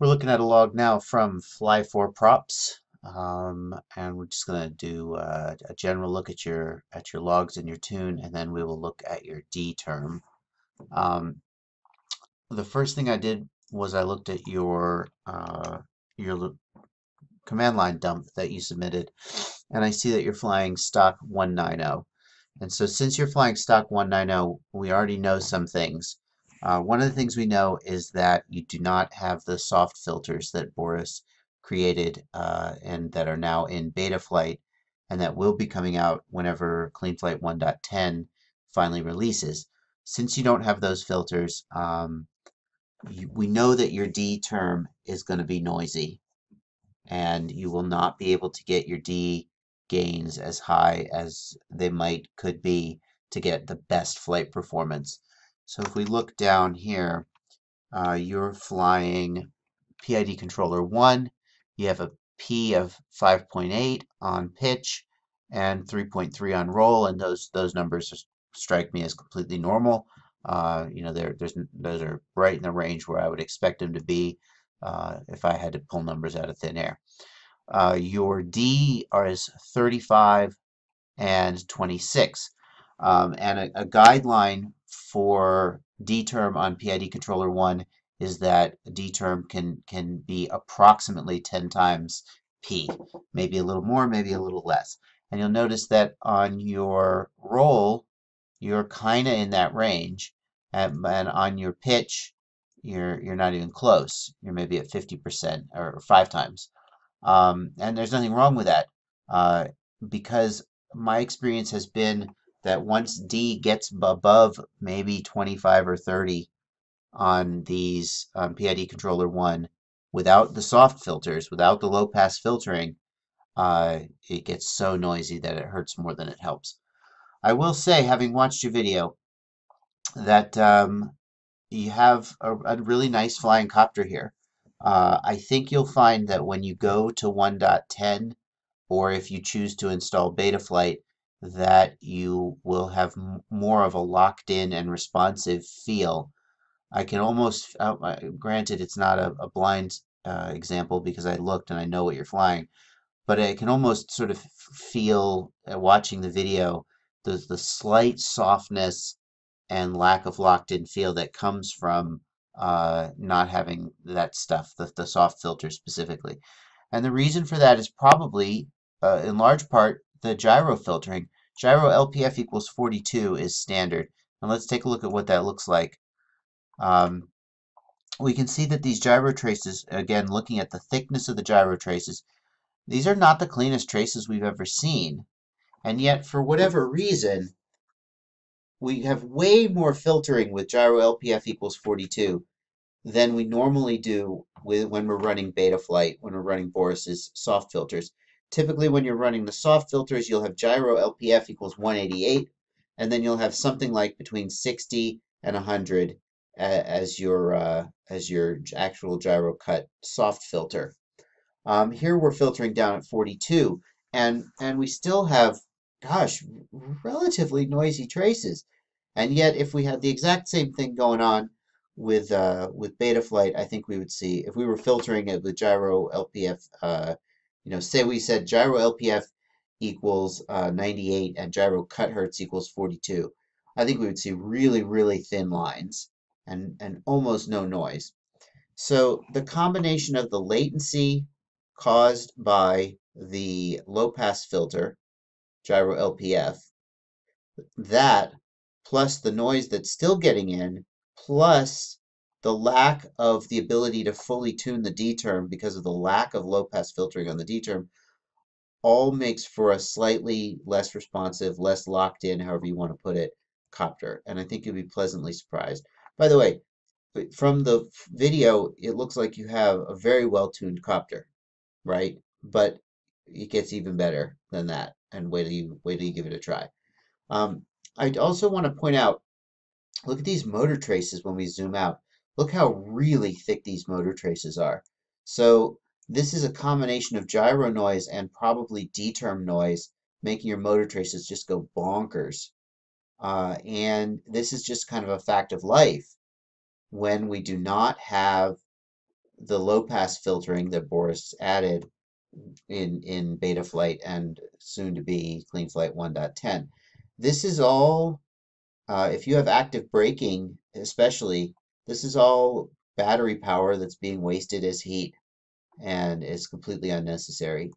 We're looking at a log now from fly4props, and we're just going to do a general look at your logs and your tune, and then we will look at your D term. The first thing I did was I looked at your command line dump that you submitted, and I see that you're flying stock 190. And so since you're flying stock 190, we already know some things. One of the things we know is that you do not have the soft filters that Boris created and that are now in beta flight and that will be coming out whenever Clean Flight 1.10 finally releases. Since you don't have those filters, we know that your D term is going to be noisy and you will not be able to get your D gains as high as they could be to get the best flight performance. So if we look down here, you're flying PID controller 1. You have a P of 5.8 on pitch and 3.3 on roll, and those numbers strike me as completely normal. Those are right in the range where I would expect them to be if I had to pull numbers out of thin air. Your D is 35 and 26. And a guideline for D term on PID controller 1 is that D term can be approximately 10 times P, maybe a little more, maybe a little less. And you'll notice that on your roll, you're kind of in that range, and on your pitch, you're not even close. You're maybe at 50% or 5 times. And there's nothing wrong with that uh, because my experience has been that once D gets above maybe 25 or 30 on these PID controller 1 without the soft filters, without the low pass filtering, it gets so noisy that it hurts more than it helps. I will say, having watched your video, that you have a really nice flying copter here. I think you'll find that when you go to 1.10, or if you choose to install Betaflight, that you will have more of a locked in and responsive feel. I can almost, granted, it's not a blind example because I looked and I know what you're flying, but I can almost sort of feel, watching the video, the slight softness and lack of locked in feel that comes from not having that stuff, the soft filter specifically. And the reason for that is probably, in large part, the gyro filtering. Gyro LPF equals 42 is standard. And let's take a look at what that looks like. Um, we can see that these gyro traces, again, looking at the thickness of the gyro traces, these are not the cleanest traces we've ever seen. And yet, for whatever reason, we have way more filtering with gyro LPF equals 42 than we normally do when we're running Betaflight, when we're running Boris's soft filters. Typically, when you're running the soft filters, you'll have gyro LPF equals 188, and then you'll have something like between 60 and 100 as your actual gyro cut soft filter. Here we're filtering down at 42, and we still have, gosh, relatively noisy traces. And yet, if we had the exact same thing going on with Betaflight, I think we would see, if we were filtering it with gyro LPF, say we said gyro LPF equals 98 and gyro cut hertz equals 42, I think we would see really, really thin lines and almost no noise. So the combination of the latency caused by the low pass filter, gyro LPF, that plus the noise that's still getting in, plus the lack of the ability to fully tune the D term because of the lack of low pass filtering on the D term, all makes for a slightly less responsive, less locked in, however you want to put it, copter. And I think you'll be pleasantly surprised. By the way, from the video, it looks like you have a very well-tuned copter, right? But it gets even better than that. And wait till you give it a try. I also want to point out, look at these motor traces when we zoom out. Look how really thick these motor traces are. So this is a combination of gyro noise and probably D-term noise, making your motor traces just go bonkers. And this is just kind of a fact of life when we do not have the low pass filtering that Boris added in Betaflight and soon to be CleanFlight 1.10. This is all, if you have active braking, especially, this is all battery power that's being wasted as heat and is completely unnecessary.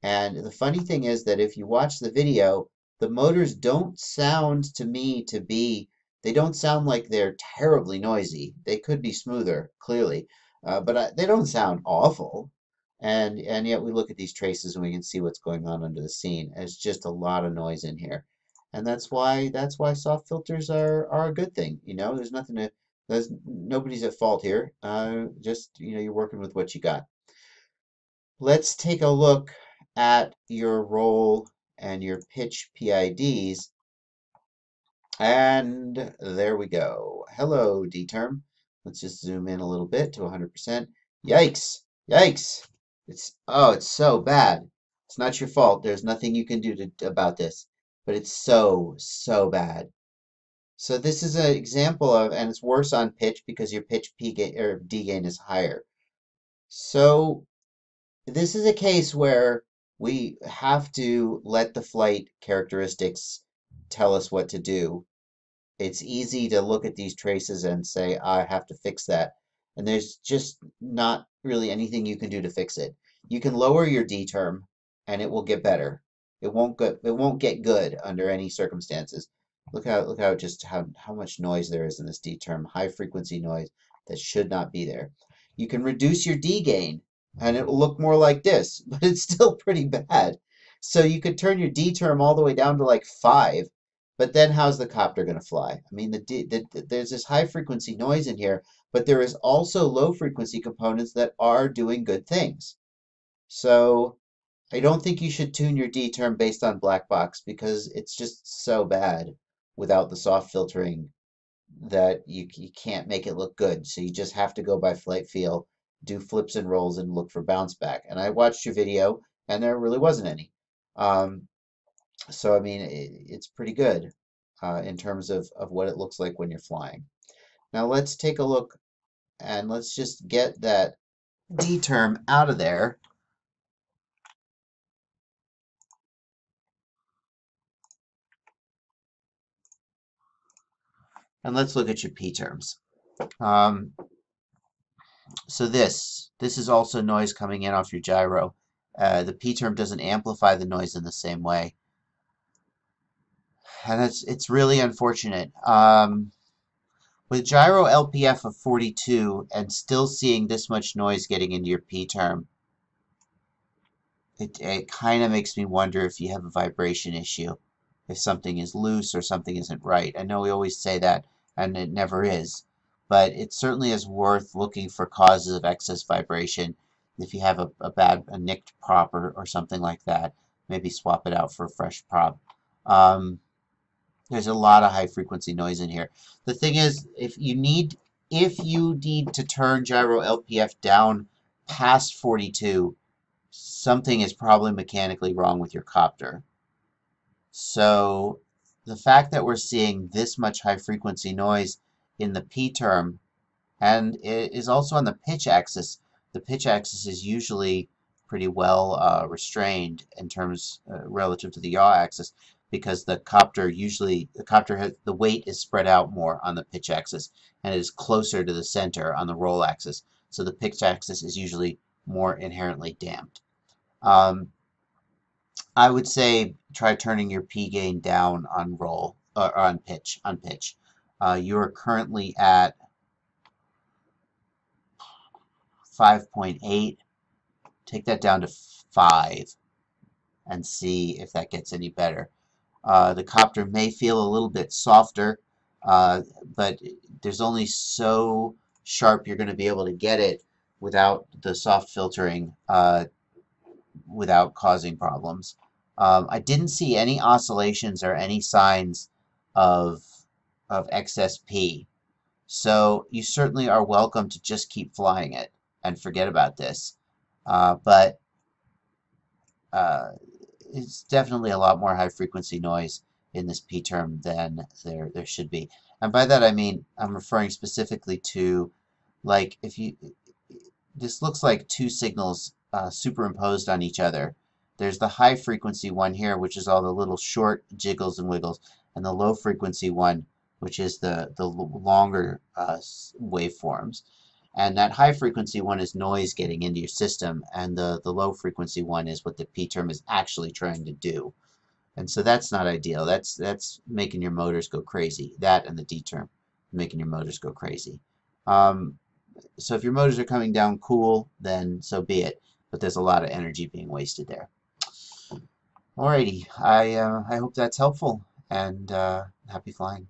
And the funny thing is that if you watch the video, the motors don't sound to me to be, they don't sound like they're terribly noisy. They could be smoother, clearly, but they don't sound awful. And yet we look at these traces and we can see what's going on under the scene. It's just a lot of noise in here. And that's why soft filters are a good thing. You know, there's nobody's at fault here. Just, you know, you're working with what you got. Let's take a look at your roll and your pitch PIDs. And there we go. Hello, D-term. Let's just zoom in a little bit to 100%. Yikes! Yikes! It's so bad. It's not your fault. There's nothing you can do about this. But it's so bad. So this is an example of, and it's worse on pitch because your pitch P gain or D gain is higher. So this is a case where we have to let the flight characteristics tell us what to do. It's easy to look at these traces and say, I have to fix that. And there's just not really anything you can do to fix it. You can lower your D term and it will get better. It won't get good under any circumstances. Look how just how much noise there is in this D term, high frequency noise that should not be there. You can reduce your D gain and it will look more like this, but it's still pretty bad. So you could turn your D term all the way down to like 5, but then how's the copter going to fly? I mean, there's this high frequency noise in here, but there is also low frequency components that are doing good things. So I don't think you should tune your D term based on black box because it's just so bad without the soft filtering that you can't make it look good. So you just have to go by flight feel, do flips and rolls, and look for bounce back. And I watched your video, and there really wasn't any. So I mean, it's pretty good in terms of what it looks like when you're flying. Now let's take a look, and let's just get that D term out of there. And let's look at your P terms. So this is also noise coming in off your gyro. The P term doesn't amplify the noise in the same way, and it's really unfortunate. With gyro LPF of 42 and still seeing this much noise getting into your P term, it kind of makes me wonder if you have a vibration issue, if something is loose or something isn't right. I know we always say that, and it never is, but it certainly is worth looking for causes of excess vibration. If you have a nicked prop or something like that, maybe swap it out for a fresh prop. There's a lot of high frequency noise in here. The thing is, if you need to turn gyro LPF down past 42, something is probably mechanically wrong with your copter. So the fact that we're seeing this much high frequency noise in the P term, and it is also on the pitch axis. The pitch axis is usually pretty well restrained in terms relative to the yaw axis, because the copter has the weight is spread out more on the pitch axis and it is closer to the center on the roll axis. So the pitch axis is usually more inherently damped. I would say try turning your P gain down on roll or on pitch. You are currently at 5.8. Take that down to 5 and see if that gets any better. The copter may feel a little bit softer, but there's only so sharp you're going to be able to get it without the soft filtering, without causing problems. I didn't see any oscillations or any signs of excess P. So you certainly are welcome to just keep flying it and forget about this. But it's definitely a lot more high frequency noise in this P term than there should be. And by that I mean I'm referring specifically to, like, if you this looks like two signals superimposed on each other. There's the high frequency one here, which is all the little short jiggles and wiggles, and the low frequency one, which is the longer waveforms. And that high frequency one is noise getting into your system, and the low frequency one is what the P term is actually trying to do. And so that's not ideal. That's making your motors go crazy. That and the D term making your motors go crazy. So if your motors are coming down cool, then so be it. But there's a lot of energy being wasted there. Alrighty, I hope that's helpful, and happy flying.